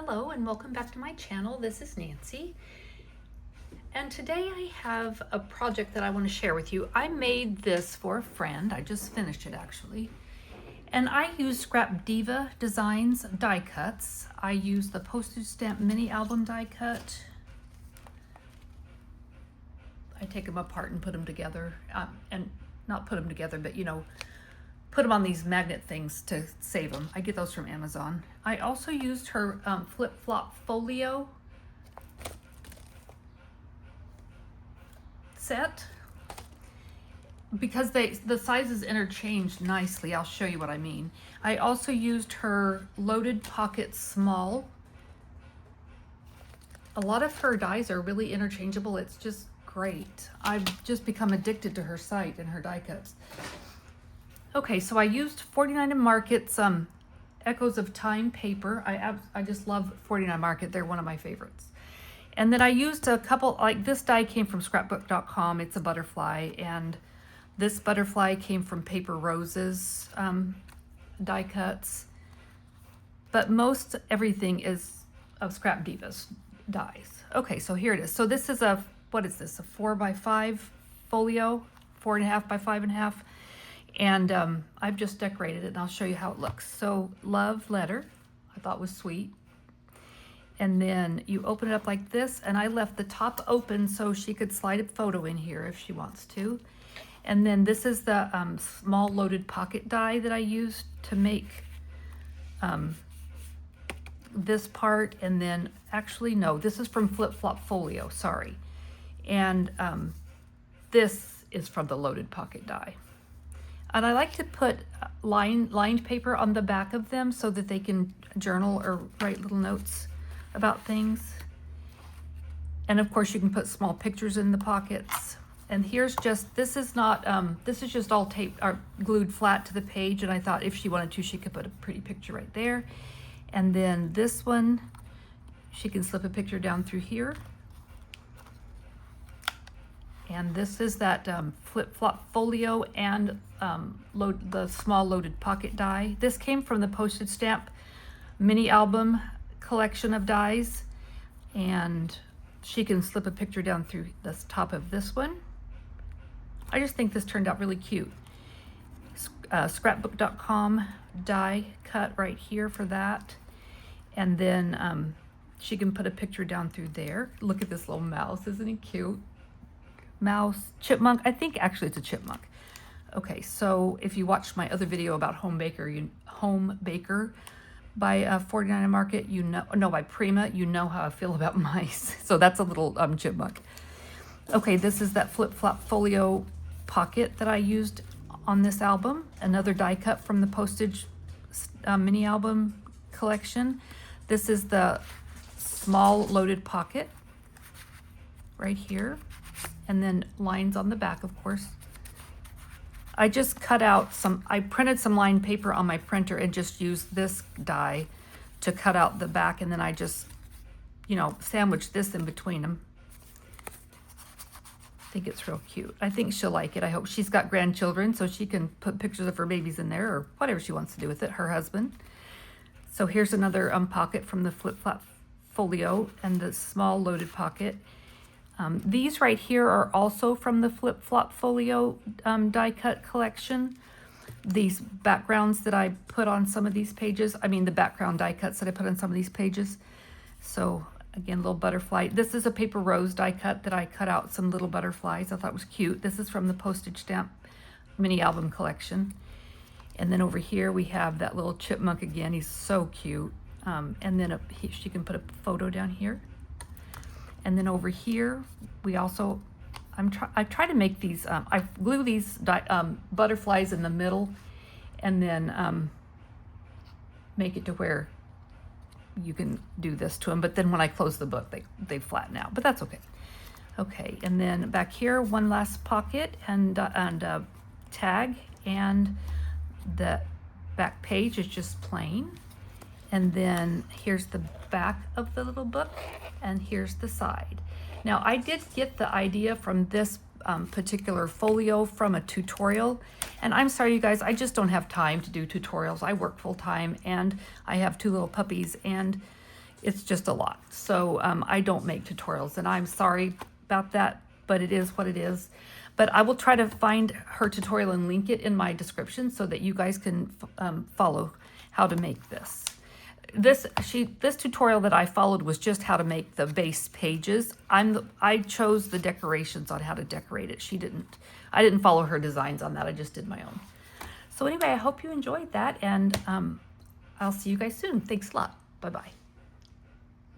Hello and welcome back to my channel. This is Nancy. And today I have a project that I want to share with you. I made this for a friend. I just finished it actually. And I use Scrap Diva Designs die cuts. I use the Postage Stamp mini album die cut. I take them apart and put them together. And not put them together, but put them on these magnet things to save them. I get those from Amazon. I also used her flip-flop folio set because the sizes interchanged nicely. I'll show you what I mean. I also used her loaded pocket small. A lot of her dies are really interchangeable. It's just great. I've just become addicted to her site and her die cuts. Okay, so I used 49 Market's Echoes of Time paper. I just love 49 Market. They're one of my favorites. And then I used a couple, like this die came from scrapbook.com. It's a butterfly. And this butterfly came from Paper Roses die cuts. But most everything is of Scrap Diva's dies. Okay, so here it is. So this is what is this? A 4x5 folio, 4.5 by 5.5. And I've just decorated it and I'll show you how it looks. So love letter, I thought was sweet. And then you open it up like this, and I left the top open so she could slide a photo in here if she wants to. And then this is the small loaded pocket die that I used to make this part. And then actually, no, this is from Flip Flop Folio, sorry. And this is from the loaded pocket die. And I like to put lined paper on the back of them so that they can journal or write little notes about things. And of course you can put small pictures in the pockets. And here's just, this is just all taped or glued flat to the page. And I thought if she wanted to, she could put a pretty picture right there. And then this one, she can slip a picture down through here. And this is that flip-flop folio and the small loaded pocket die. This came from the Postage Stamp mini album collection of dies. And she can slip a picture down through the top of this one. I just think this turned out really cute. Scrapbook.com die cut right here for that. And then she can put a picture down through there. Look at this little mouse, isn't he cute? Mouse, chipmunk, I think actually it's a chipmunk. Okay, so if you watched my other video about Home Baker by 49 Market, by Prima, you know how I feel about mice. So that's a little chipmunk. Okay, this is that flip-flop folio pocket that I used on this album. Another die cut from the Postage mini album collection. This is the small loaded pocket right here. And then lines on the back, of course. I just cut out I printed some lined paper on my printer and just used this die to cut out the back. And then I just, sandwiched this in between them. I think it's real cute. I think she'll like it. I hope she's got grandchildren so she can put pictures of her babies in there or whatever she wants to do with it, her husband. So here's another pocket from the flip-flop folio and the small loaded pocket. These right here are also from the Flip Flop Folio die cut collection. These backgrounds that I put on some of these pages, the background die cuts that I put on some of these pages. So again, little butterfly. This is a Paper Rose die cut that I cut out some little butterflies. I thought was cute. This is from the Postage Stamp mini album collection. And then over here we have that little chipmunk again. He's so cute. And then she can put a photo down here. And then over here, we also, I try to make these, I glue these butterflies in the middle and then make it to where you can do this to them. But then when I close the book, they flatten out, but that's okay. Okay, and then back here, one last pocket and tag, and the back page is just plain. And then here's the back of the little book, and here's the side. Now, I did get the idea from this particular folio from a tutorial, and I'm sorry, you guys, I just don't have time to do tutorials. I work full time, and I have two little puppies, and It's just a lot. So I don't make tutorials, and I'm sorry about that, but it is what it is. But I will try to find her tutorial and link it in my description so that you guys can follow how to make this. This tutorial that I followed was just how to make the base pages. I chose the decorations on how to decorate it. I didn't follow her designs on that. I just did my own. So anyway, I hope you enjoyed that, and I'll see you guys soon. Thanks a lot. Bye-bye.